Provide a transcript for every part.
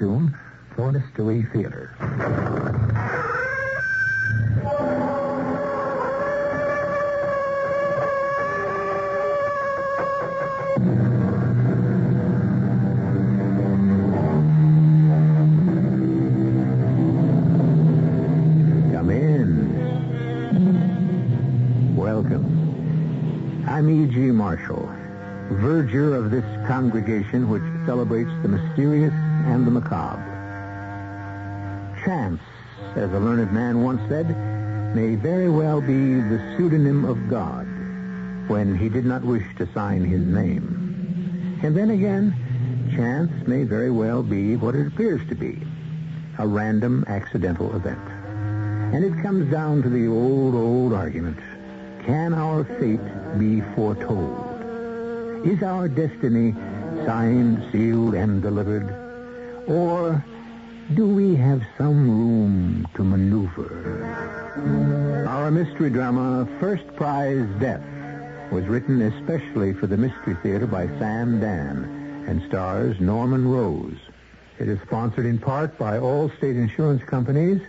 costume for Mystery Theater. Come in. Welcome. I'm E.G. Marshall, verger of this congregation which celebrates the mysterious and the macabre. Chance, as a learned man once said, may very well be the pseudonym of God when he did not wish to sign his name. And then again, chance may very well be what it appears to be, a random accidental event. And it comes down to the old argument. Can our fate be foretold? Is our destiny signed, sealed, and delivered? Or do we have some room to maneuver? Our mystery drama, First Prize Death, was written especially for the Mystery Theater by Sam Dan and stars Norman Rose. It is sponsored in part by Allstate Insurance Companies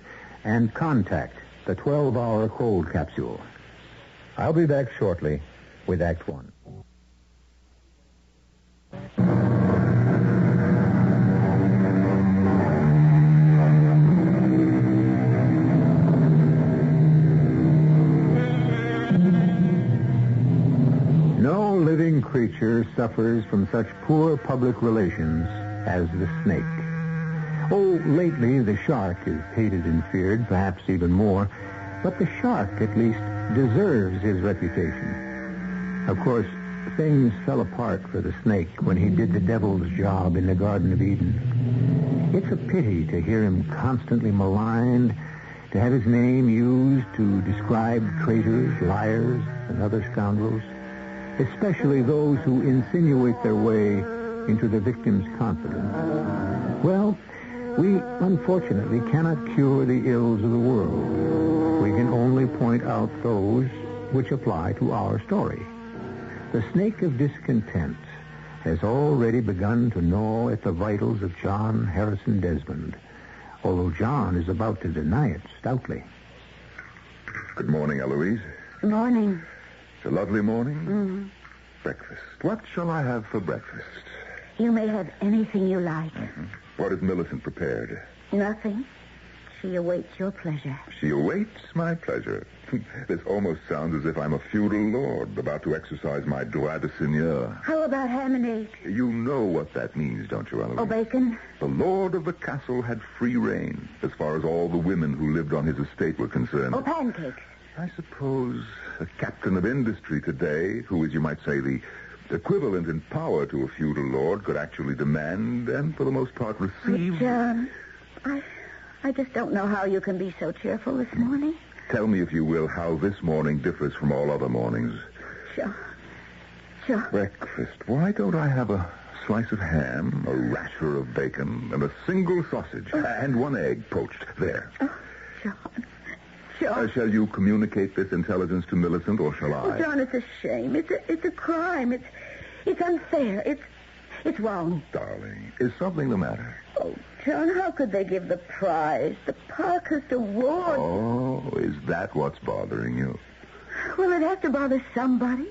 and Contact, the 12-hour cold capsule. I'll be back shortly with Act One. No living creature suffers from such poor public relations as the snake. Oh, lately the shark is hated and feared, perhaps even more, but the shark at least deserves his reputation. Of course, things fell apart for the snake when he did the devil's job in the Garden of Eden. It's a pity to hear him constantly maligned, to have his name used to describe traitors, liars, and other scoundrels, especially those who insinuate their way into the victim's confidence. Well, we unfortunately cannot cure the ills of the world. We can only point out those which apply to our story. The snake of discontent has already begun to gnaw at the vitals of John Harrison Desmond, although John is about to deny it stoutly. Good morning, Eloise. Morning. It's a lovely morning. Mm-hmm. Breakfast. What shall I have for breakfast? You may have anything you like. Mm-hmm. What has Millicent prepared? Nothing. She awaits your pleasure. She awaits my pleasure. This almost sounds as if I'm a feudal lord about to exercise my droit de seigneur. How about ham and eggs? You know what that means, don't you, Eloise? Oh, bacon? The lord of the castle had free reign as far as all the women who lived on his estate were concerned. Oh, pancakes? I suppose a captain of industry today, who is, you might say, the equivalent in power to a feudal lord, could actually demand and, for the most part, receive... Oh, John, I just don't know how you can be so cheerful this morning. Tell me, if you will, how this morning differs from all other mornings. Sure. Breakfast. Why don't I have a slice of ham, a rasher of bacon, and a single sausage, and one egg poached? There. Oh, John. Shall you communicate this intelligence to Millicent, or shall I? Oh, John, it's a shame. It's a crime. It's unfair. It's wrong. Darling, is something the matter? Oh, John, how could they give the prize, the Parkhurst Award? Oh, is that what's bothering you? Well, it has to bother somebody.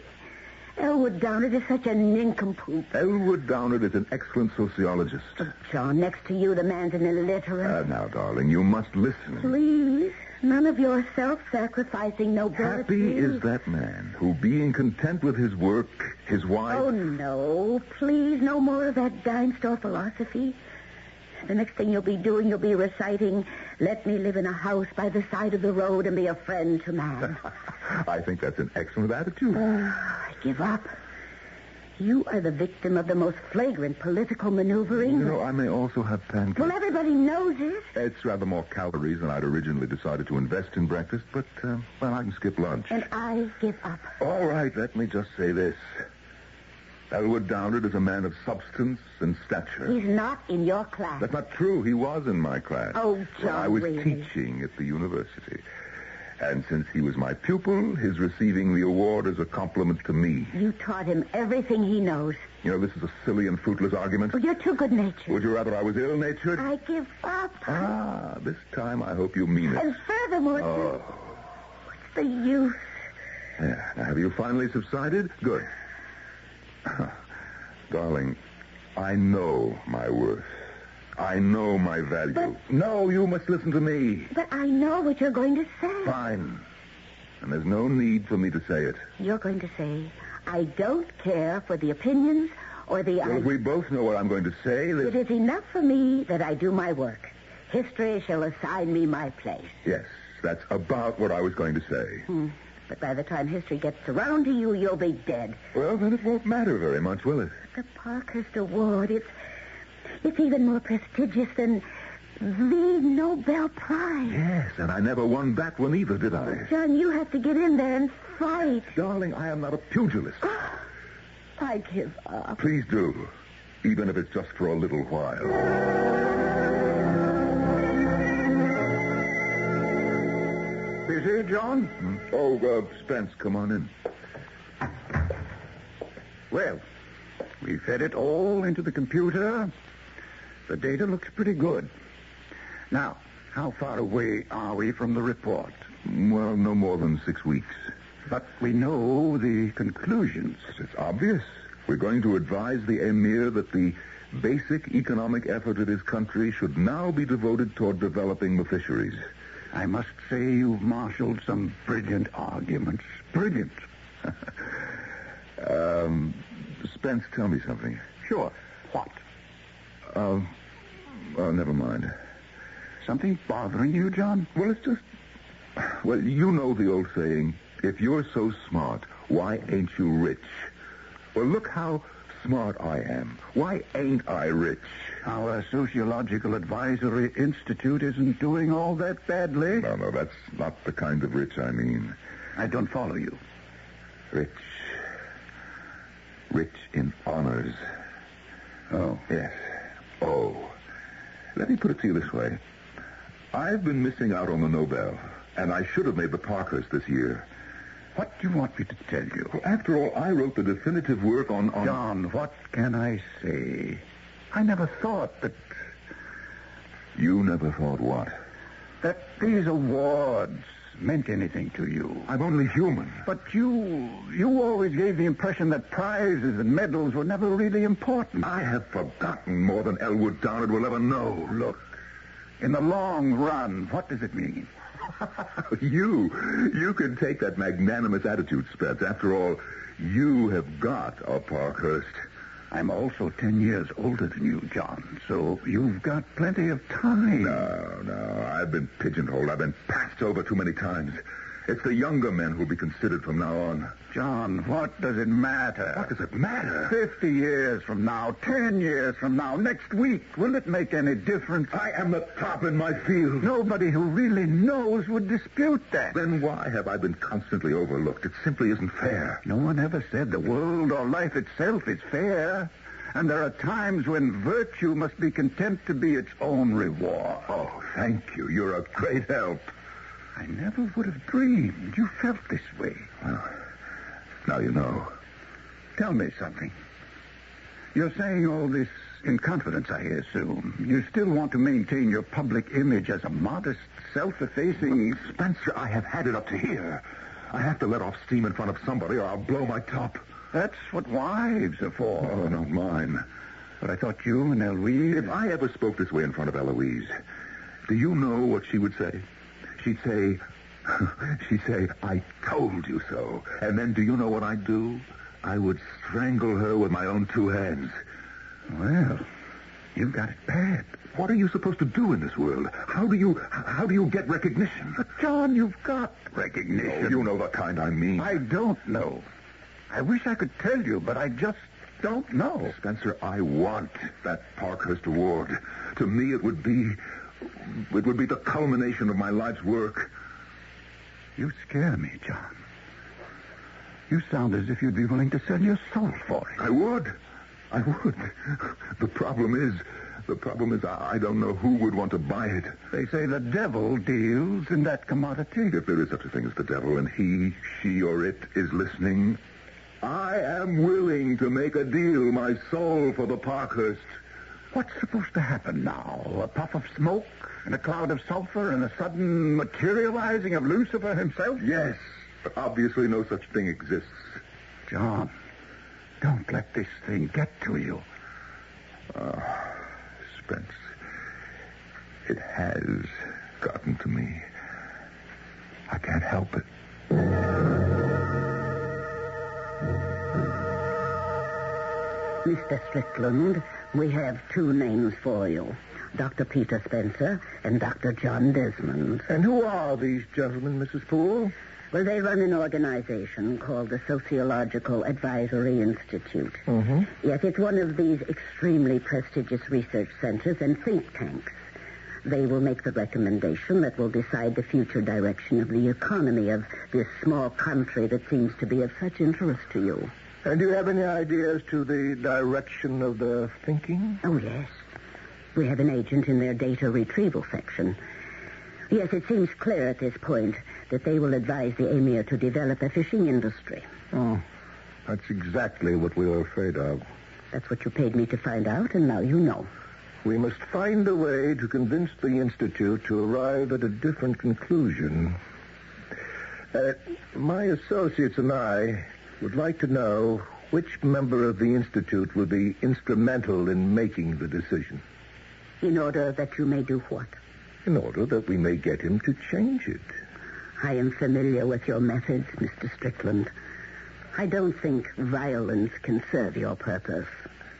Elwood Downard is such a nincompoop. Elwood Downard is an excellent sociologist. Oh, John, next to you, the man's an illiterate. Now, darling, you must listen. Please, none of your self-sacrificing nobility. Happy is that man who, being content with his work, his wife... Oh, no, please, no more of that dime store philosophy. The next thing you'll be doing, you'll be reciting, "Let me live in a house by the side of the road and be a friend to man." I think that's an excellent attitude. I give up. You are the victim of the most flagrant political maneuvering. You know, I may also have pancakes. Well, everybody knows it. It's rather more calories than I'd originally decided to invest in breakfast, but, well, I can skip lunch. And I give up. All right, let me just say this. Elwood Downard is a man of substance and stature. He's not in your class. That's not true. He was in my class. Oh, John, when I was really? teaching at the university. And since he was my pupil, his receiving the award is a compliment to me. You taught him everything he knows. You know, this is a silly and fruitless argument. Well, you're too good-natured. Would you rather I was ill-natured? I give up. This time I hope you mean it. And furthermore, what's the use? Yeah. Now, have you finally subsided? Good. Darling, I know my worth. I know my value. But... No, you must listen to me. But I know what you're going to say. Fine. And there's no need for me to say it. You're going to say, I don't care for the opinions or the... Well, if we both know what I'm going to say... It is enough for me that I do my work. History shall assign me my place. Yes, that's about what I was going to say. But by the time history gets around to you, you'll be dead. Well, then it won't matter very much, will it? The Parkhurst Award, it's even more prestigious than the Nobel Prize. Yes, and I never won that one either, did I? John, you have to get in there and fight. Darling, I am not a pugilist. I give up. Please do, even if it's just for a little while. Busy, John? Oh, Spence, come on in. Well, we fed it all into the computer. The data looks pretty good. Now, how far away are we from the report? Well, no more than 6 weeks. But we know the conclusions. It's obvious. We're going to advise the Emir that the basic economic effort of his country should now be devoted toward developing the fisheries. I must say you've marshaled some brilliant arguments. Brilliant. Spence, tell me something. Sure. What? Oh, never mind. Something bothering you, John? Well, it's just... Well, you know the old saying, if you're so smart, why ain't you rich? Well, look how smart I am. Why ain't I rich? Our Sociological Advisory Institute isn't doing all that badly. No, that's not the kind of rich I mean. I don't follow you. Rich in honors. Oh. Yes. Oh. Let me put it to you this way. I've been missing out on the Nobel, and I should have made the Parkhurst this year. What do you want me to tell you? Well, after all, I wrote the definitive work on... John, what can I say? I never thought that... You never thought what? That these awards meant anything to you. I'm only human. But you always gave the impression that prizes and medals were never really important. I have forgotten more than Elwood Downard will ever know. Look, in the long run, what does it mean? You can take that magnanimous attitude, Spence. After all, you have got a Parkhurst. I'm also 10 years older than you, John, so you've got plenty of time. No. I've been pigeonholed. I've been passed over too many times. It's the younger men who'll be considered from now on. John, what does it matter? What does it matter? 50 years from now, 10 years from now, next week, will it make any difference? I am the top in my field. Nobody who really knows would dispute that. Then why have I been constantly overlooked? It simply isn't fair. No one ever said the world or life itself is fair. And there are times when virtue must be content to be its own reward. Oh, thank you. You're a great help. I never would have dreamed you felt this way. Well, now you know. Tell me something. You're saying all this in confidence, I assume. You still want to maintain your public image as a modest, self-effacing... Spencer, I have had it up to here. I have to let off steam in front of somebody or I'll blow my top. That's what wives are for. Oh, not mine. But I thought you and Eloise... If I ever spoke this way in front of Eloise, do you know what she would say? She'd say, I told you so. And then do you know what I'd do? I would strangle her with my own 2 hands. Well, you've got it bad. What are you supposed to do in this world? How do you get recognition? But, John, you've got recognition. Oh, you know the kind I mean. I don't know. I wish I could tell you, but I just don't know. Spencer, I want that Parkhurst Award. To me, it would be the culmination of my life's work. You scare me, John. You sound as if you'd be willing to sell your soul for it. I would. The problem is, The problem is I don't know who would want to buy it. They say the devil deals in that commodity. If there is such a thing as the devil, and he, she, or it is listening, I am willing to make a deal, my soul, for the Parkhurst. What's supposed to happen now? A puff of smoke and a cloud of sulfur and a sudden materializing of Lucifer himself? Yes, but obviously no such thing exists. John, don't let this thing get to you. Spence, it has gotten to me. I can't help it. Mr. Strickland, we have two names for you. Dr. Peter Spencer and Dr. John Desmond. And who are these gentlemen, Mrs. Poole? Well, they run an organization called the Sociological Advisory Institute. Mm-hmm. Yes, it's one of these extremely prestigious research centers and think tanks. They will make the recommendation that will decide the future direction of the economy of this small country that seems to be of such interest to you. And do you have any ideas to the direction of their thinking? Oh, yes. We have an agent in their data retrieval section. Yes, it seems clear at this point that they will advise the Emir to develop a fishing industry. Oh, that's exactly what we were afraid of. That's what you paid me to find out, and now you know. We must find a way to convince the Institute to arrive at a different conclusion. My associates and I would like to know which member of the Institute will be instrumental in making the decision. In order that you may do what? In order that we may get him to change it. I am familiar with your methods, Mr. Strickland. I don't think violence can serve your purpose.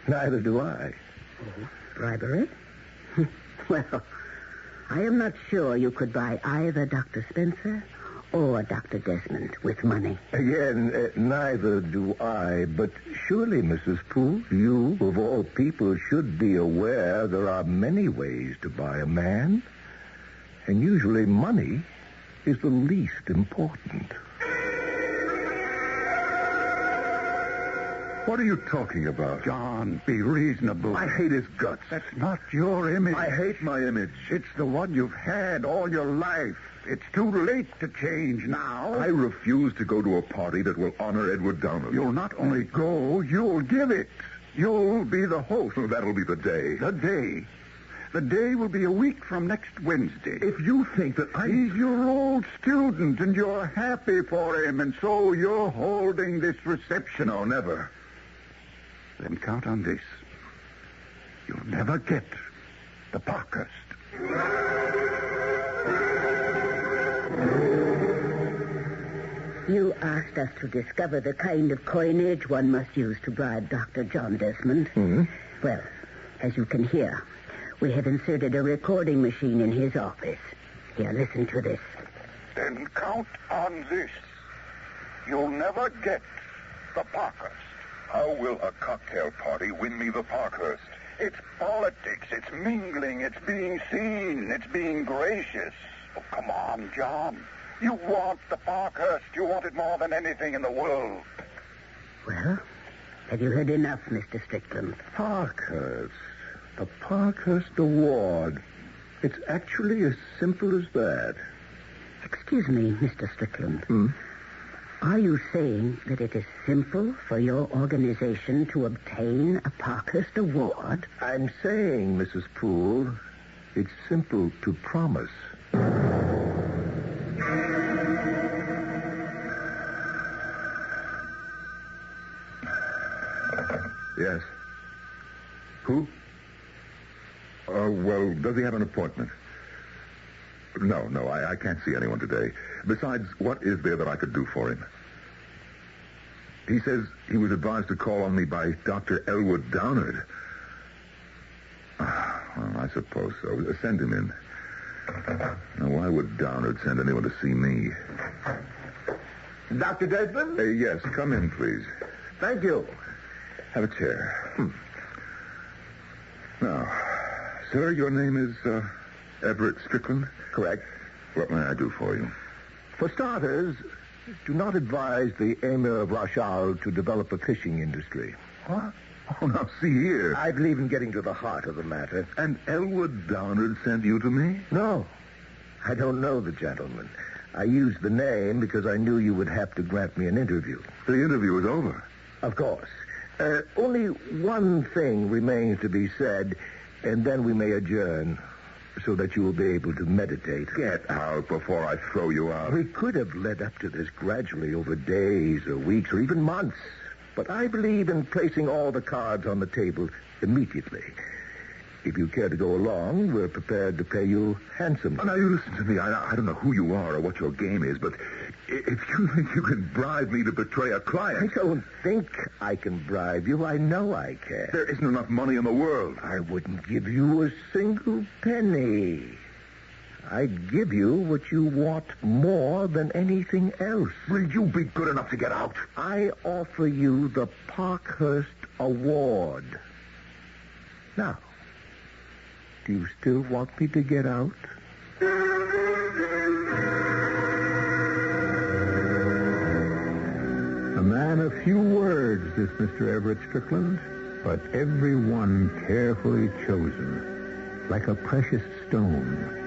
Neither do I. Oh, bribery? Well, I am not sure you could buy either Dr. Spencer or Dr. Desmond with money. Again, neither do I, but surely, Mrs. Poole, you, of all people, should be aware there are many ways to buy a man, and usually money is the least important. What are you talking about? John, be reasonable. I hate his guts. That's not your image. I hate my image. It's the one you've had all your life. It's too late to change now. I refuse to go to a party that will honor Edward Downard. You'll not only go, you'll give it. You'll be the host. Well, that'll be the day. The day. The day will be a week from next Wednesday. If you think that He's your old student, and you're happy for him, and so you're holding this reception. No, never. Then count on this. You'll never get the Parkhurst. You asked us to discover the kind of coinage one must use to bribe Dr. John Desmond. Mm-hmm. Well, as you can hear, we have inserted a recording machine in his office. Here, listen to this. Then count on this. You'll never get the Parkhurst. How will a cocktail party win me the Parkhurst? It's politics. It's mingling. It's being seen. It's being gracious. Oh, come on, John. You want the Parkhurst. You want it more than anything in the world. Well, have you heard enough, Mr. Strickland? Parkhurst. The Parkhurst Award. It's actually as simple as that. Excuse me, Mr. Strickland. Hmm? Are you saying that it is simple for your organization to obtain a Parkhurst Award? I'm saying, Mrs. Poole, it's simple to promise. Yes. Who? Well, does he have an appointment? No, I can't see anyone today. Besides, what is there that I could do for him? He says he was advised to call on me by Dr. Elwood Downard. Well, I suppose so. Send him in. Now, why would Downard send anyone to see me? Dr. Desmond? Yes, come in, please. Thank you. Have a chair. Now, sir, your name is Everett Strickland? Correct. What may I do for you? For starters, do not advise the Emir of Rashal to develop a fishing industry. What? Oh, now, see here. I believe in getting to the heart of the matter. And Elwood Downard sent you to me? No, I don't know the gentleman. I used the name because I knew you would have to grant me an interview. The interview is over. Of course. Only one thing remains to be said, and then we may adjourn so that you will be able to meditate. Get out before I throw you out. We could have led up to this gradually over days or weeks or even months, but I believe in placing all the cards on the table immediately. If you care to go along, we're prepared to pay you handsomely. Now, you listen to me. I don't know who you are or what your game is, but if you think you can bribe me to betray a client... I don't think I can bribe you. I know I can. There isn't enough money in the world. I wouldn't give you a single penny. I'd give you what you want more than anything else. Will you be good enough to get out? I offer you the Parkhurst Award. Now, do you still want me to get out? A man of few words, this Mr. Everett Strickland, but every one carefully chosen, like a precious stone.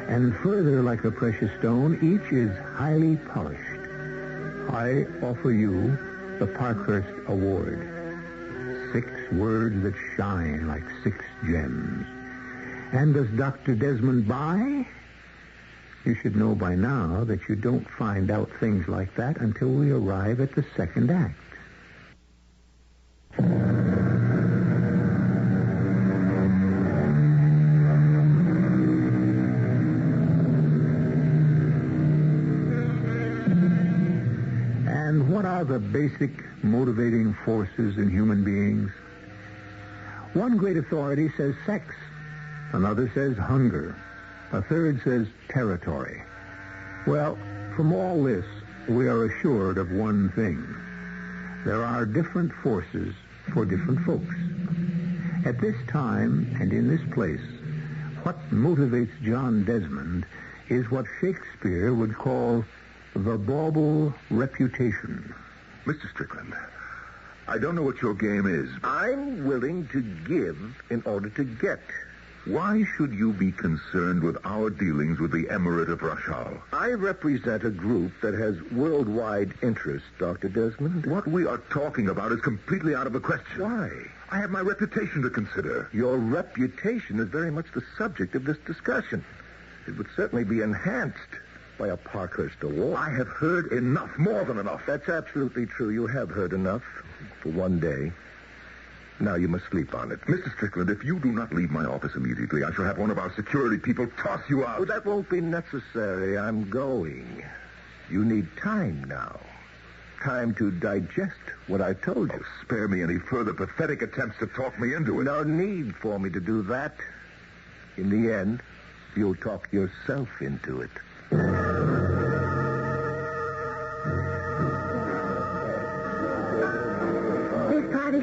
And further, like a precious stone, each is highly polished. I offer you the Parkhurst Award. 6 words that shine like 6 gems. And does Dr. Desmond buy? You should know by now that you don't find out things like that until we arrive at the second act. And what are the basic motivating forces in human beings? One great authority says sex. Another says hunger. A third says territory. Well, from all this, we are assured of one thing. There are different forces for different folks. At this time and in this place, what motivates John Desmond is what Shakespeare would call the bauble reputation. Mr. Strickland, I don't know what your game is. I'm willing to give in order to get. Why should you be concerned with our dealings with the Emirate of Rashal? I represent a group that has worldwide interest, Dr. Desmond. What we are talking about is completely out of the question. Why? I have my reputation to consider. Your reputation is very much the subject of this discussion. It would certainly be enhanced by a Parkhurst Award. I have heard enough, more than enough. That's absolutely true. You have heard enough for one day. Now you must sleep on it. Mr. Strickland, if you do not leave my office immediately, I shall have one of our security people toss you out. Oh, that won't be necessary. I'm going. You need time now. Time to digest what I told you. Oh, spare me any further pathetic attempts to talk me into it. No need for me to do that. In the end, you'll talk yourself into it.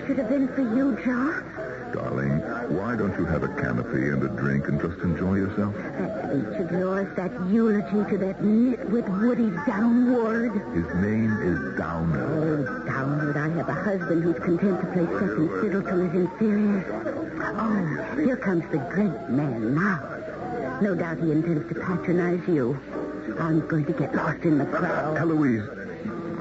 Should have been for you, John. Darling, why don't you have a canopy and a drink and just enjoy yourself? That speech of yours, that eulogy to that nitwit Woody Downward. His name is Downard. Oh, Downward, I have a husband who's content to play second fiddle to his inferiors. Oh, here comes the great man now. No doubt he intends to patronize you. I'm going to get lost in the crowd. Eloise.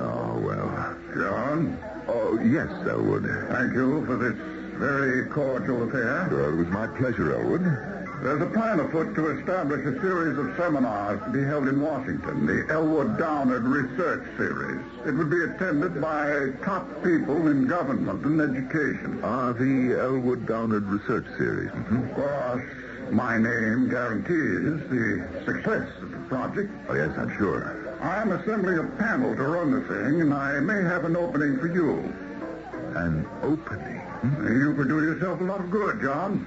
Oh, well. John? Oh, yes, Elwood. Thank you for this very cordial affair. It was my pleasure, Elwood. There's a plan afoot to establish a series of seminars to be held in Washington, the Elwood Downard Research Series. It would be attended by top people in government and education. The Elwood Downard Research Series. Mm-hmm. Of course, my name guarantees the success of the project. Oh, yes, I'm sure. I'm assembling a panel to run the thing, and I may have an opening for you. An opening? You could do yourself a lot of good, John.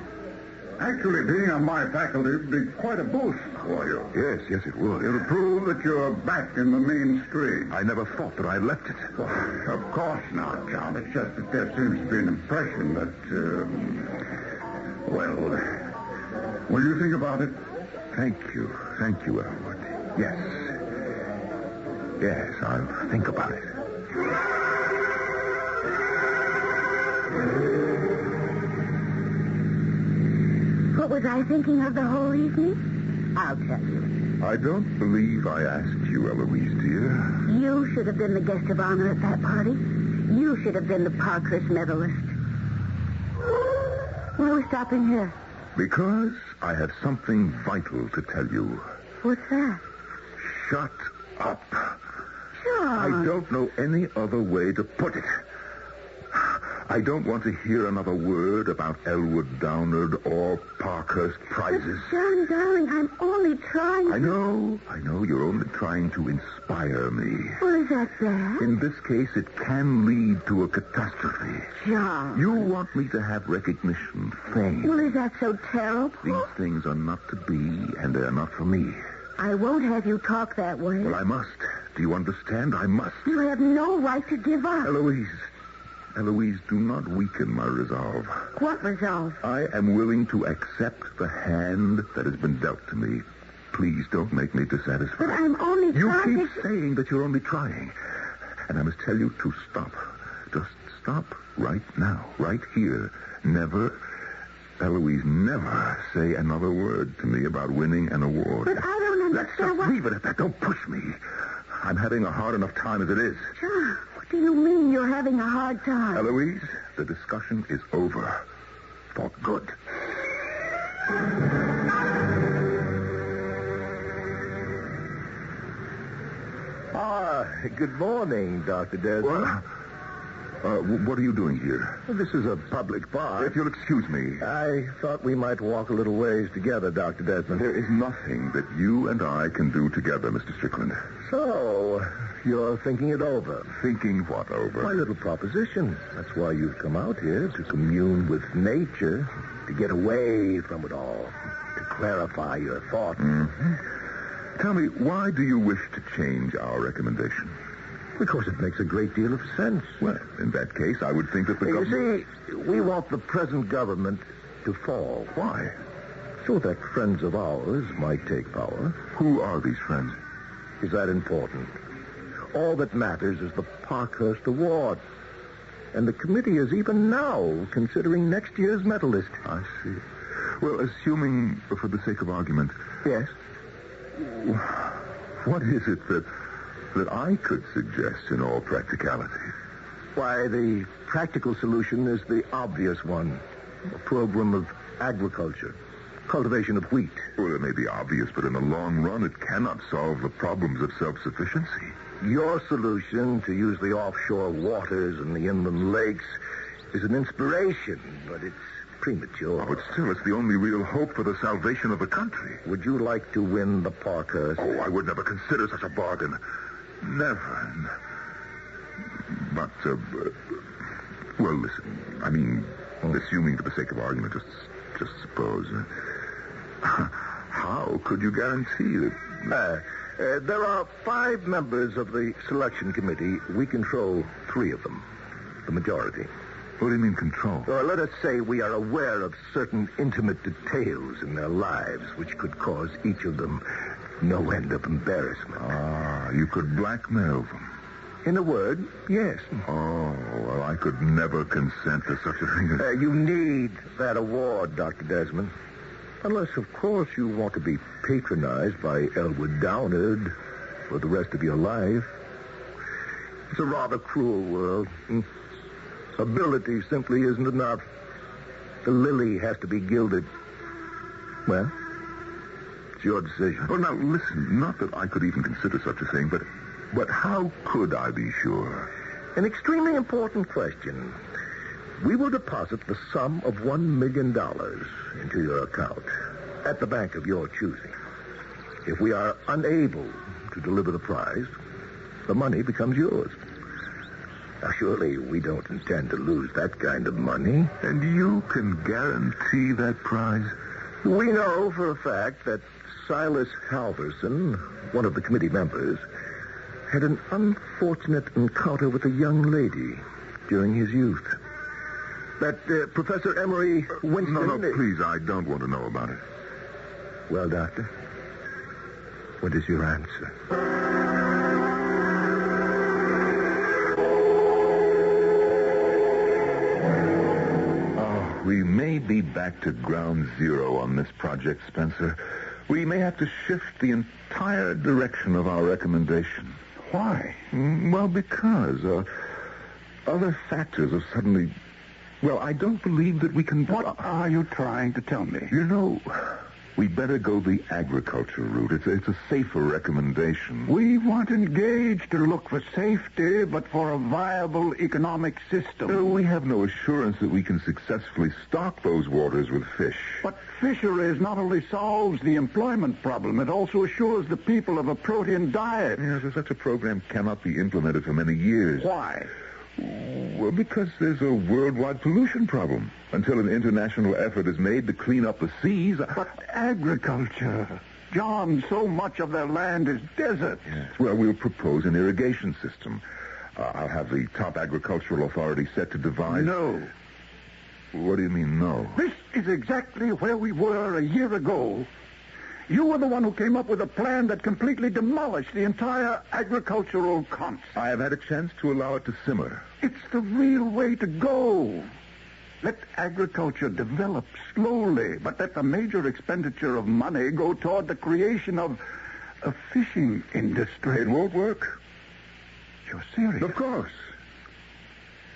Actually, being on my faculty would be quite a boost for you. Yes, it would. It'll prove that you're back in the mainstream. I never thought that I left it. Well, of course not, John. It's just that there seems to be an impression that, will you think about it? Thank you, Elwood. Yes, I'll think about it. What was I thinking of the whole evening? I'll tell you. I don't believe I asked you, Eloise, dear. You should have been the guest of honor at that party. You should have been the Parkhurst medalist. Why are we stopping here? Because I have something vital to tell you. What's that? Shut up. John. I don't know any other way to put it. I don't want to hear another word about Elwood Downard or Parkhurst prizes. But John, darling, I'm only trying to... I know. You're only trying to inspire me. Well, is that bad? In this case, it can lead to a catastrophe. John. You want me to have recognition, fame. Well, is that so terrible? These things are not to be, and they're not for me. I won't have you talk that way. Well, I must. Do you understand? I must. You have no right to give up. Eloise, do not weaken my resolve. What resolve? I am willing to accept the hand that has been dealt to me. Please don't make me dissatisfied. But I'm only trying You keep saying that you're only trying. And I must tell you to stop. Just stop right now, right here. Never, Eloise, never say another word to me about winning an award. But I don't understand Just leave it at that. Don't push me. I'm having a hard enough time as it is. John, what do you mean you're having a hard time? Eloise, the discussion is over. For good. Good morning, Dr. Desmond. What are you doing here? Well, this is a public bar. If you'll excuse me. I thought we might walk a little ways together, Dr. Desmond. There is nothing that you and I can do together, Mr. Strickland. So, you're thinking it over. Thinking what over? My little proposition. That's why you've come out here, to commune with nature, to get away from it all, to clarify your thoughts. Mm-hmm. Tell me, why do you wish to change our recommendation? Because it makes a great deal of sense. Well, in that case, I would think that the government... You see, we want the present government to fall. Why? So that friends of ours might take power. Who are these friends? Is that important? All that matters is the Parkhurst Award. And the committee is even now considering next year's medalist. I see. Well, assuming, for the sake of argument... Yes? What is it that I could suggest in all practicality? Why, the practical solution is the obvious one. A program of agriculture. Cultivation of wheat. Well, it may be obvious, but in the long run, it cannot solve the problems of self-sufficiency. Your solution to use the offshore waters and the inland lakes is an inspiration, but it's premature. Oh, but still, it's the only real hope for the salvation of the country. Would you like to win the Parkhurst? Oh, I would never consider such a bargain. Never. But, well, listen. I mean, assuming for the sake of argument, just suppose. How could you guarantee that... there are 5 members of the selection committee. We control 3 of them. The majority. What do you mean, control? Or let us say we are aware of certain intimate details in their lives which could cause each of them no end of embarrassment. Ah, you could blackmail them. In a word, yes. Oh, well, I could never consent to such a thing as... You need that award, Dr. Desmond. Unless, of course, you want to be patronized by Elwood Downard for the rest of your life. It's a rather cruel world. Ability simply isn't enough. The lily has to be gilded. Well, it's your decision. Well, now, listen, not that I could even consider such a thing, but how could I be sure? An extremely important question. We will deposit the sum of $1 million into your account at the bank of your choosing. If we are unable to deliver the prize, the money becomes yours. Now, surely we don't intend to lose that kind of money. And you can guarantee that prize? We know for a fact that Silas Halverson, one of the committee members, had an unfortunate encounter with a young lady during his youth. That Professor Emery Winston... No, please, I don't want to know about it. Well, Doctor, what is your answer? we may be back to ground zero on this project, Spencer. We may have to shift the entire direction of our recommendation. Why? Well, because other factors have suddenly... Well, I don't believe that we can... What are you trying to tell me? You know, we better go the agriculture route. It's a safer recommendation. We weren't engaged to look for safety, but for a viable economic system. We have no assurance that we can successfully stock those waters with fish. But fisheries not only solves the employment problem, it also assures the people of a protein diet. Yes, such a program cannot be implemented for many years. Why? Well, because there's a worldwide pollution problem. Until an international effort is made to clean up the seas... But agriculture... John, so much of their land is desert. Yes. Well, we'll propose an irrigation system. I'll have the top agricultural authority set to devise... No. What do you mean, no? This is exactly where we were a year ago. You were the one who came up with a plan that completely demolished the entire agricultural concept. I have had a chance to allow it to simmer. It's the real way to go. Let agriculture develop slowly, but let the major expenditure of money go toward the creation of a fishing industry. It won't work. You're serious? Of course.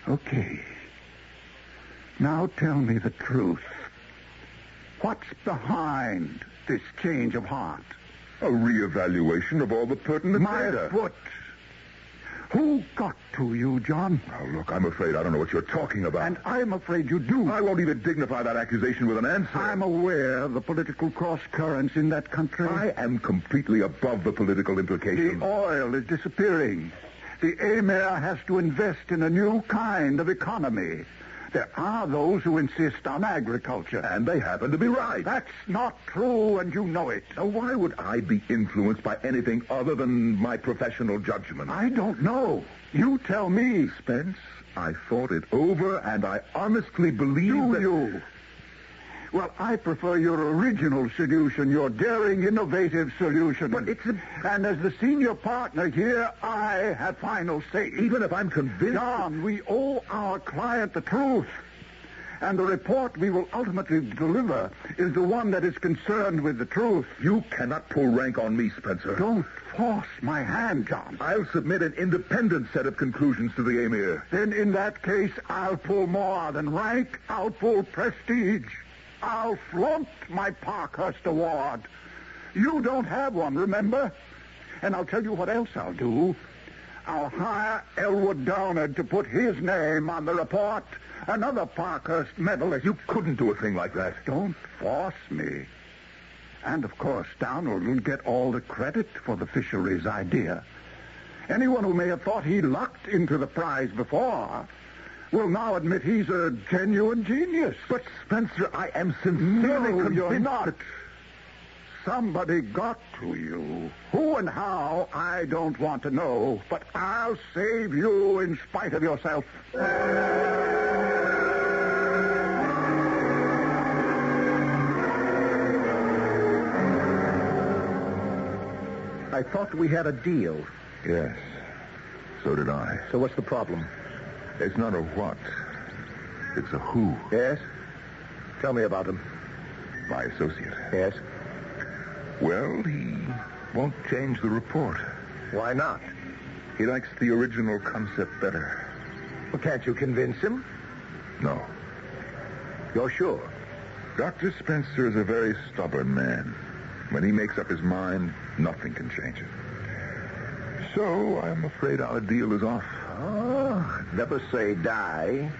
Okay. Now tell me the truth. What's behind this change of heart? A reevaluation of all the pertinent data. My foot. Who got to you, John? Oh, look, I'm afraid I don't know what you're talking about. And I'm afraid you do. I won't even dignify that accusation with an answer. I'm aware of the political cross-currents in that country. I am completely above the political implications. The oil is disappearing. The Emir has to invest in a new kind of economy. There are those who insist on agriculture. And they happen to be right. That's not true, and you know it. Now, why would I be influenced by anything other than my professional judgment? I don't know. You tell me. Spence, I thought it over, and I honestly believe that... you? Well, I prefer your original solution, your daring, innovative solution. But it's And as the senior partner here, I have final say. Even if I'm convinced... John, we owe our client the truth. And the report we will ultimately deliver is the one that is concerned with the truth. You cannot pull rank on me, Spencer. Don't force my hand, John. I'll submit an independent set of conclusions to the Emir. Then in that case, I'll pull more than rank. I'll pull prestige. I'll flaunt my Parkhurst Award. You don't have one, remember? And I'll tell you what else I'll do. I'll hire Elwood Downard to put his name on the report. Another Parkhurst medalist. You couldn't do a thing like that. Don't force me. And, of course, Downard will get all the credit for the fisheries idea. Anyone who may have thought he lucked into the prize before will now admit he's a genuine genius. But, Spencer, I am sincerely convinced you're not. that... Somebody got to you. Who and how, I don't want to know. But I'll save you in spite of yourself. I thought we had a deal. Yes, so did I. So what's the problem? It's not a what. It's a who. Yes? Tell me about him. My associate. Yes? Well, he won't change the report. Why not? He likes the original concept better. Well, can't you convince him? No. You're sure? Dr. Spencer is a very stubborn man. When he makes up his mind, nothing can change it. So, I'm afraid our deal is off. Oh, never say die.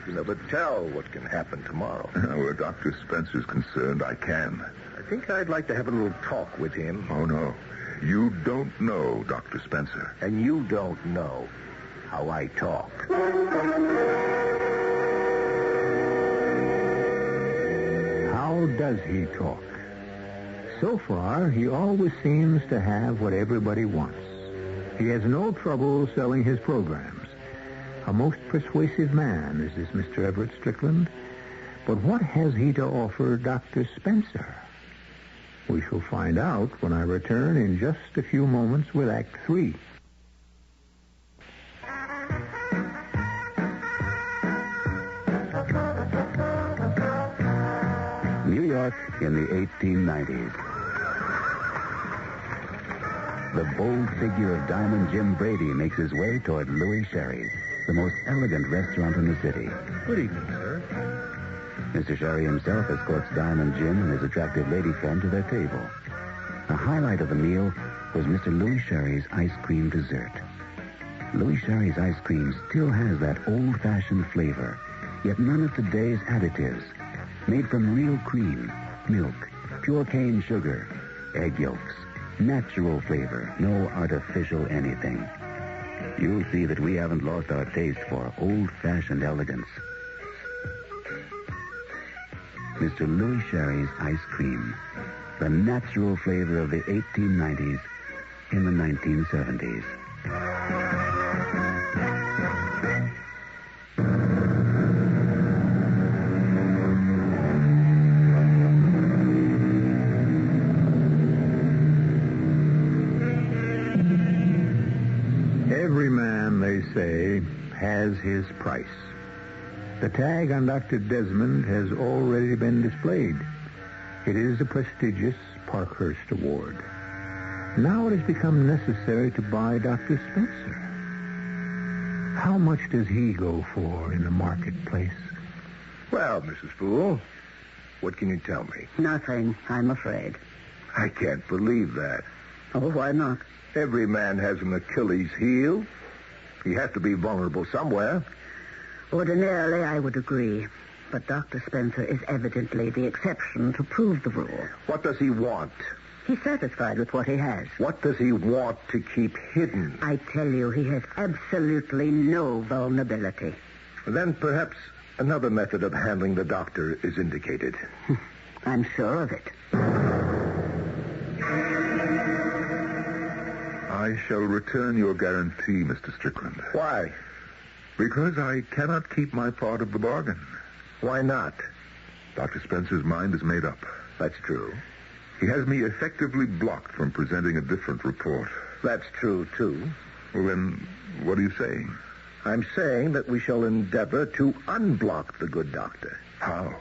You never tell what can happen tomorrow. Where Dr. Spencer's concerned, I can. I think I'd like to have a little talk with him. Oh, no. You don't know Dr. Spencer. And you don't know how I talk. How does he talk? So far, he always seems to have what everybody wants. He has no trouble selling his programs. A most persuasive man is this Mr. Everett Strickland. But what has he to offer Dr. Spencer? We shall find out when I return in just a few moments with Act 3. New York in the 1890s. The bold figure of Diamond Jim Brady makes his way toward Louis Sherry's, the most elegant restaurant in the city. Good evening, sir. Mr. Sherry himself escorts Diamond Jim and his attractive lady friend to their table. The highlight of the meal was Mr. Louis Sherry's ice cream dessert. Louis Sherry's ice cream still has that old-fashioned flavor, yet none of today's additives. Made from real cream, milk, pure cane sugar, egg yolks, natural flavor, no artificial anything. You'll see that we haven't lost our taste for old-fashioned elegance. Mr. Louis Sherry's ice cream, the natural flavor of the 1890s in the 1970s. Every man, they say, has his price. The tag on Dr. Desmond has already been displayed. It is a prestigious Parkhurst Award. Now it has become necessary to buy Dr. Spencer. How much does he go for in the marketplace? Well, Mrs. Poole, what can you tell me? Nothing, I'm afraid. I can't believe that. Oh, why not? Every man has an Achilles heel. He has to be vulnerable somewhere. Ordinarily, I would agree. But Dr. Spencer is evidently the exception to prove the rule. What does he want? He's satisfied with what he has. What does he want to keep hidden? I tell you, he has absolutely no vulnerability. Then perhaps another method of handling the doctor is indicated. I'm sure of it. I shall return your guarantee, Mr. Strickland. Why? Because I cannot keep my part of the bargain. Why not? Dr. Spencer's mind is made up. That's true. He has me effectively blocked from presenting a different report. That's true, too. Well, then, what are you saying? I'm saying that we shall endeavor to unblock the good doctor. How?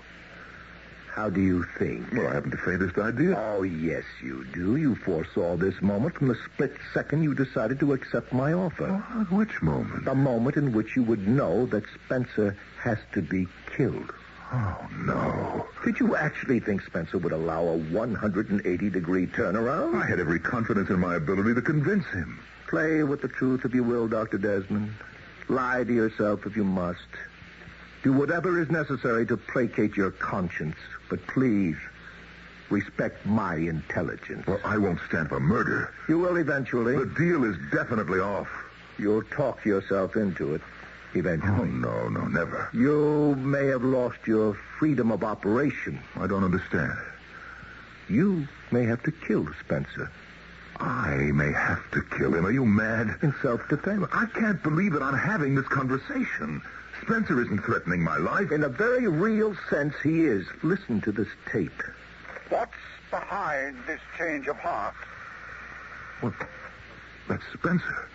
How do you think? Well, I haven't the faintest idea. Oh, yes, you do. You foresaw this moment from the split second you decided to accept my offer. Oh, which moment? The moment in which you would know that Spencer has to be killed. Oh, no. Did you actually think Spencer would allow a 180-degree turnaround? I had every confidence in my ability to convince him. Play with the truth if you will, Dr. Desmond. Lie to yourself if you must. Do whatever is necessary to placate your conscience. But please, respect my intelligence. Well, I won't stand for murder. You will eventually. The deal is definitely off. You'll talk yourself into it eventually. Oh, no, never. You may have lost your freedom of operation. I don't understand. You may have to kill Spencer. I may have to kill him. Are you mad? In self-defense. I can't believe that I'm having this conversation. Spencer isn't threatening my life. In a very real sense, he is. Listen to this tape. What's behind this change of heart? Well, that's Spencer.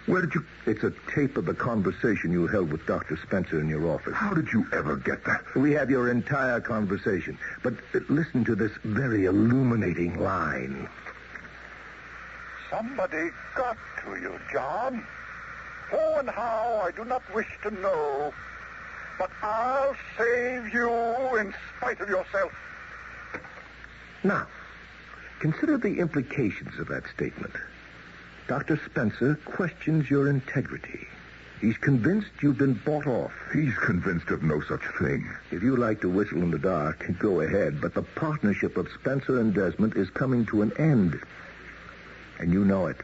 Where did you... It's a tape of the conversation you held with Dr. Spencer in your office. How did you ever get that? We have your entire conversation. But listen to this very illuminating line. Somebody got to you, John. Who and how, I do not wish to know. But I'll save you in spite of yourself. Now, consider the implications of that statement. Dr. Spencer questions your integrity. He's convinced you've been bought off. He's convinced of no such thing. If you like to whistle in the dark, go ahead. But the partnership of Spencer and Desmond is coming to an end. And you know it.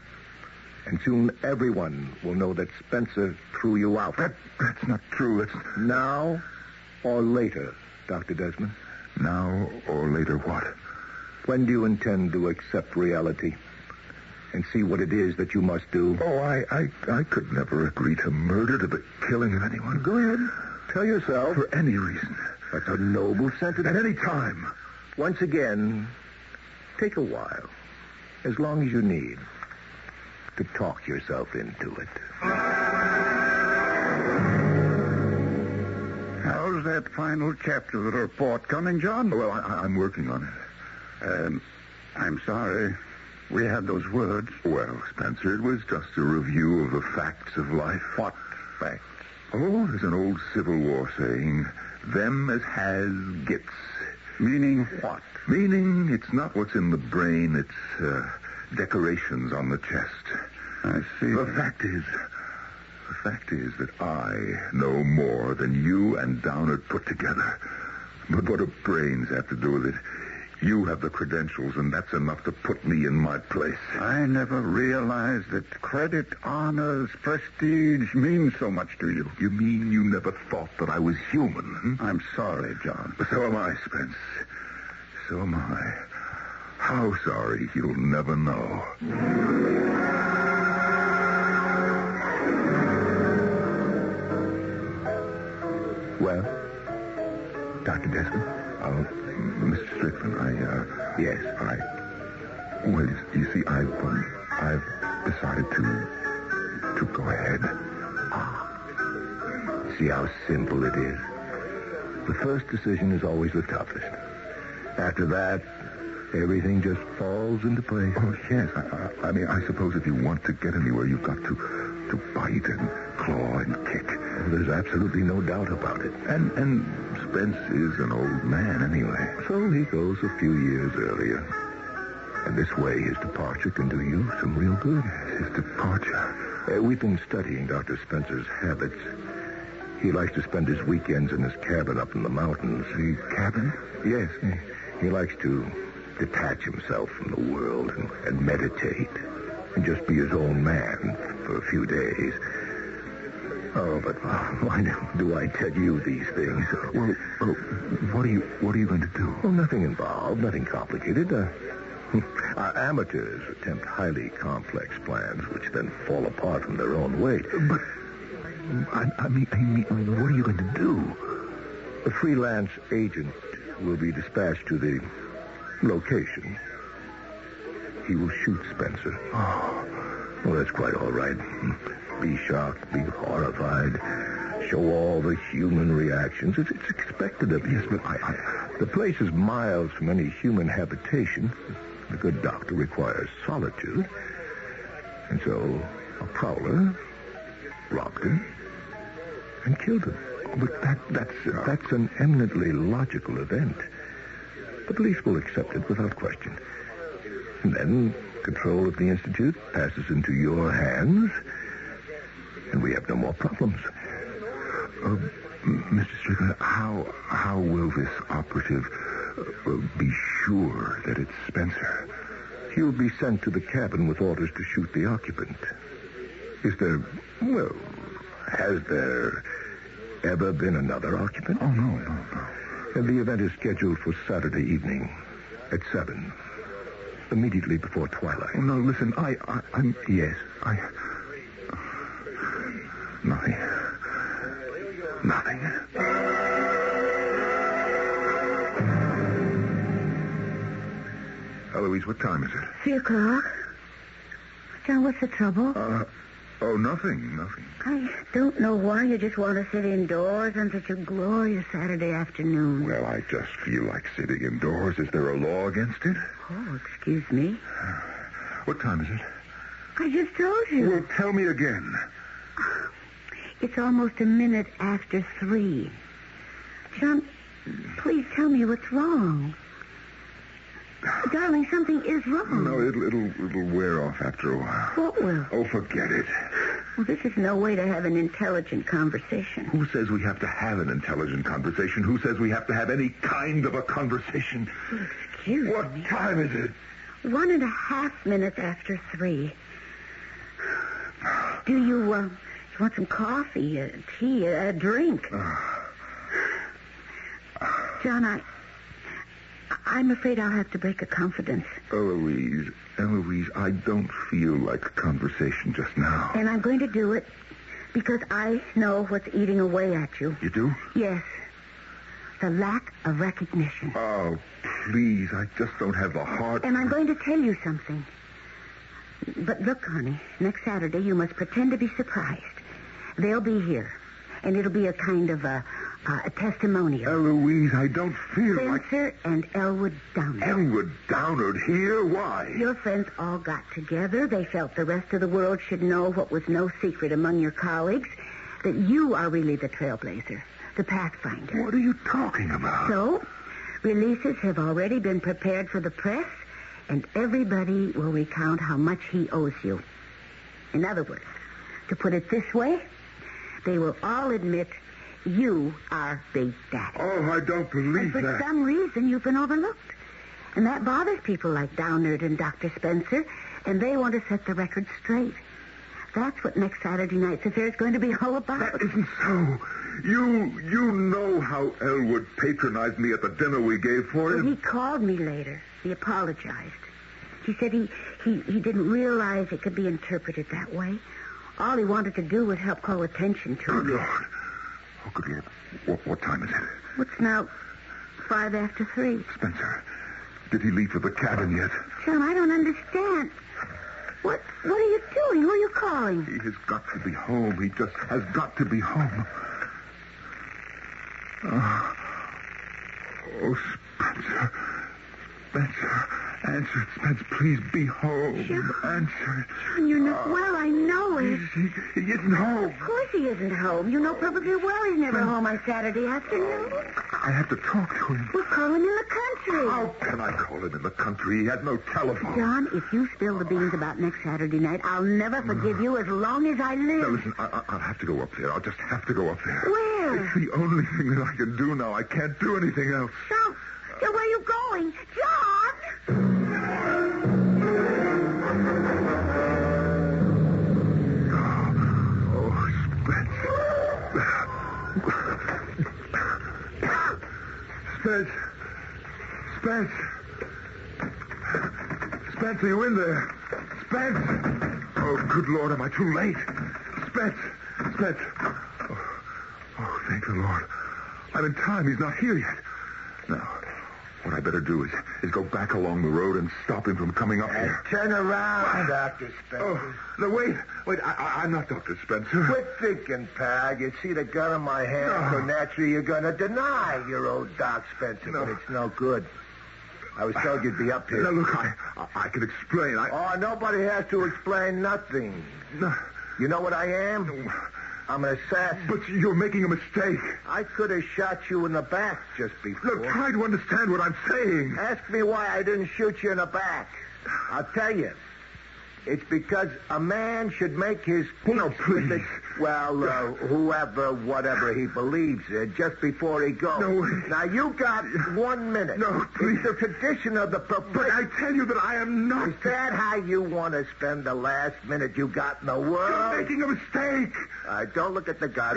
And soon everyone will know that Spencer threw you out. That's not true. It's... Now or later, Dr. Desmond? Now or later what? When do you intend to accept reality and see what it is that you must do? Oh, I could never agree to murder, to the killing of anyone. Go ahead. Tell yourself. For any reason. That's a noble sentiment. At any time. Once again, take a while. As long as you need to talk yourself into it. How's that final chapter of the report coming, John? Well, I'm working on it. I'm sorry. We had those words. Well, Spencer, it was just a review of the facts of life. What facts? Oh, there's an old Civil War saying, them as has gets. Meaning what? Meaning it's not what's in the brain, it's decorations on the chest. I see. The fact is that I know more than you and Downard put together. But what do brains have to do with it? You have the credentials, and that's enough to put me in my place. I never realized that credit, honors, prestige mean so much to you. You mean you never thought that I was human? I'm sorry, John. So am I, Spence. So am I. How sorry, you'll never know. Well, Dr. Desmond? Mr. Strickland, Yes. Well, you see, I've decided to go ahead. See how simple it is? The first decision is always the toughest. After that, everything just falls into place. Oh, yes. I mean, I suppose if you want to get anywhere, you've got to bite and claw and kick. Well, there's absolutely no doubt about it. And Spence is an old man anyway. So he goes a few years earlier. And this way, his departure can do you some real good. His departure? We've been studying Dr. Spencer's habits. He likes to spend his weekends in his cabin up in the mountains. The cabin? Yes. He likes to detach himself from the world and meditate and just be his own man for a few days. Oh, but why do I tell you these things? Well, what are you going to do? Well, nothing involved, nothing complicated. Our amateurs attempt highly complex plans, which then fall apart from their own weight. But, I mean, what are you going to do? A freelance agent will be dispatched to the location. He will shoot Spencer. Oh. Well, that's quite all right. Be shocked, be horrified, show all the human reactions. It's expected of you. Yes, but The place is miles from any human habitation. The good doctor requires solitude. And so a prowler robbed him and killed him. But that's an eminently logical event. The police will accept it without question. And then control of the Institute passes into your hands, and we have no more problems. Mr. Strickland, how will this operative be sure that it's Spencer? He'll be sent to the cabin with orders to shoot the occupant. Has there ever been another occupant? Oh, no. And the event is scheduled for Saturday evening at 7, immediately before twilight. Oh, no, listen, Yes. Nothing. Eloise, what time is it? 3 o'clock. John, what's the trouble? Nothing. I don't know why you just want to sit indoors on such a glorious Saturday afternoon. Well, I just feel like sitting indoors. Is there a law against it? Oh, excuse me. What time is it? I just told you. Well, tell me again. It's almost a minute after 3. John, please tell me what's wrong. Darling, something is wrong. No, it'll wear off after a while. What will? Oh, forget it. Well, this is no way to have an intelligent conversation. Who says we have to have an intelligent conversation? Who says we have to have any kind of a conversation? Excuse me. What time is it? 1.5 minutes after 3. Do you want some coffee, tea, a drink? John, I'm afraid I'll have to break a confidence. Eloise, I don't feel like a conversation just now. And I'm going to do it because I know what's eating away at you. You do? Yes. The lack of recognition. Oh, please, I just don't have the heart. And I'm going to tell you something. But look, honey, next Saturday you must pretend to be surprised. They'll be here. And it'll be a kind of a A testimonial. Eloise, I don't feel Spencer and Elwood Downard. Elwood Downard here? Why? Your friends all got together. They felt the rest of the world should know what was no secret among your colleagues, that you are really the trailblazer, the pathfinder. What are you talking about? So, releases have already been prepared for the press, and everybody will recount how much he owes you. In other words, to put it this way, they will all admit you are Big Daddy. Oh, I don't believe and for some reason, you've been overlooked. And that bothers people like Downard and Dr. Spencer, and they want to set the record straight. That's what next Saturday night's affair is going to be all about. That isn't so. You know how Elwood patronized me at the dinner we gave for him. Well, he called me later. He apologized. He said he didn't realize it could be interpreted that way. All he wanted to do was help call attention to it. Good Lord. Oh, good Lord. What time is it? It's now 3:05. Spencer, did he leave for the cabin yet? John, I don't understand. What are you doing? Who are you calling? He has got to be home. He just has got to be home. Oh, Spencer. Spencer. Answer it, Spence. Please be home. John. Answer it. John, you're not well. I know it. He isn't home. Of course he isn't home. You know perfectly well he's never home on Saturday afternoon. I have to talk to him. We'll call him in the country. How can I call him in the country? He has no telephone. John, if you spill the beans about next Saturday night, I'll never forgive you as long as I live. Now, listen, I'll have to go up there. I'll just have to go up there. Where? It's the only thing that I can do now. I can't do anything else. John, where are you going? John! Oh, Spence. Spence. Spence. Spence, are you in there? Spence. Oh, good Lord, am I too late? Spence. Spence. Oh, thank the Lord. I'm in time. He's not here yet. Now, what I better do is go back along the road and stop him from coming up here. Turn around, Dr. Spencer. Oh, no, wait. I'm not Dr. Spencer. Quit thinking, pal. You see the gun in my hand, so naturally you're going to deny your old Doc Spencer, but it's no good. I was told you'd be up here. Now, look, I can explain. Nobody has to explain nothing. No. You know what I am? I'm an assassin. But you're making a mistake. I could have shot you in the back just before. Look, try to understand what I'm saying. Ask me why I didn't shoot you in the back. I'll tell you. It's because a man should make his peace. No, please. Whoever, whatever he believes in, just before he goes. No. Now, you got 1 minute. No, please. It's the tradition of the But I tell you that I am not. Is that how you want to spend the last minute you got in the world? You're making a mistake. Don't look at the gun.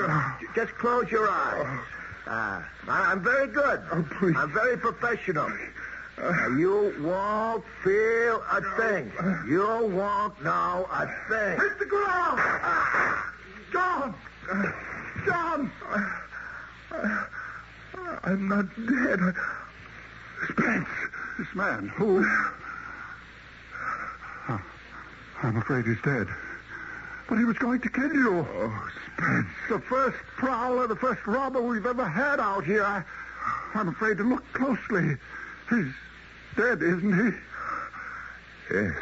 Just close your eyes. I'm very good. Oh, please. I'm very professional. You won't feel a thing. You won't know a thing. Hit the ground! John! John! I'm not dead. Spence! This man, who? I'm afraid he's dead. But he was going to kill you. Oh, Spence. The first prowler, the first robber we've ever had out here. I'm afraid to look closely. He's dead, isn't he? Yes.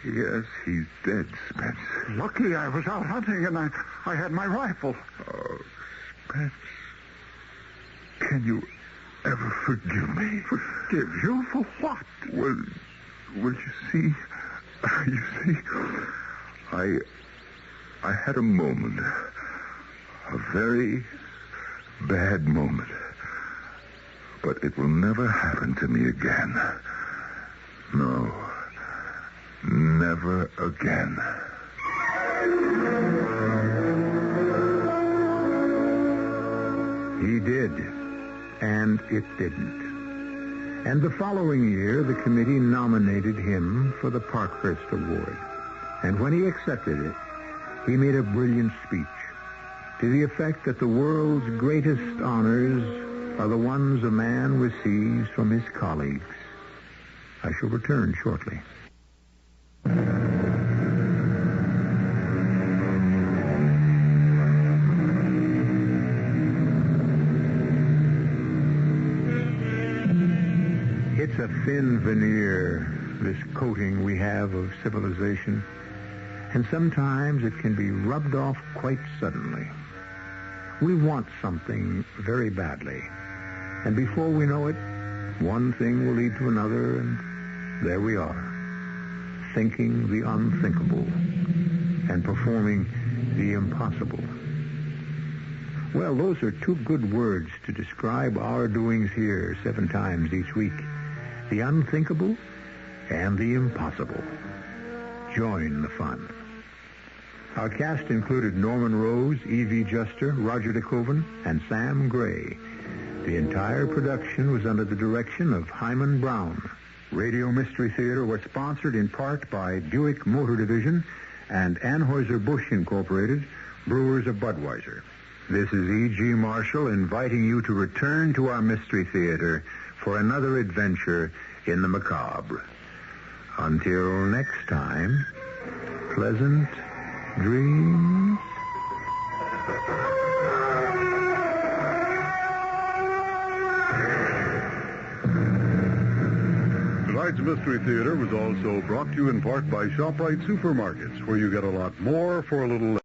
Yes, he's dead, Spence. Lucky I was out hunting and I had my rifle. Oh, Spence. Can you ever forgive me? Forgive you for what? Well, you see, I had a moment, a very bad moment. But it will never happen to me again. No, never again. He did, and it didn't. And the following year, the committee nominated him for the Parkhurst Award. And when he accepted it, he made a brilliant speech to the effect that the world's greatest honors are the ones a man receives from his colleagues. I shall return shortly. It's a thin veneer, this coating we have of civilization, and sometimes it can be rubbed off quite suddenly. We want something very badly, and before we know it, one thing will lead to another, and there we are, thinking the unthinkable and performing the impossible. Well, those are two good words to describe our doings here 7 times each week. The unthinkable and the impossible. Join the fun. Our cast included Norman Rose, E.V. Juster, Roger DeKoven, and Sam Gray. The entire production was under the direction of Himan Brown. Radio Mystery Theater was sponsored in part by Buick Motor Division and Anheuser-Busch Incorporated, Brewers of Budweiser. This is E.G. Marshall inviting you to return to our Mystery Theater for another adventure in the macabre. Until next time, pleasant dreams. Tonight's Mystery Theater was also brought to you in part by ShopRite Supermarkets, where you get a lot more for a little less.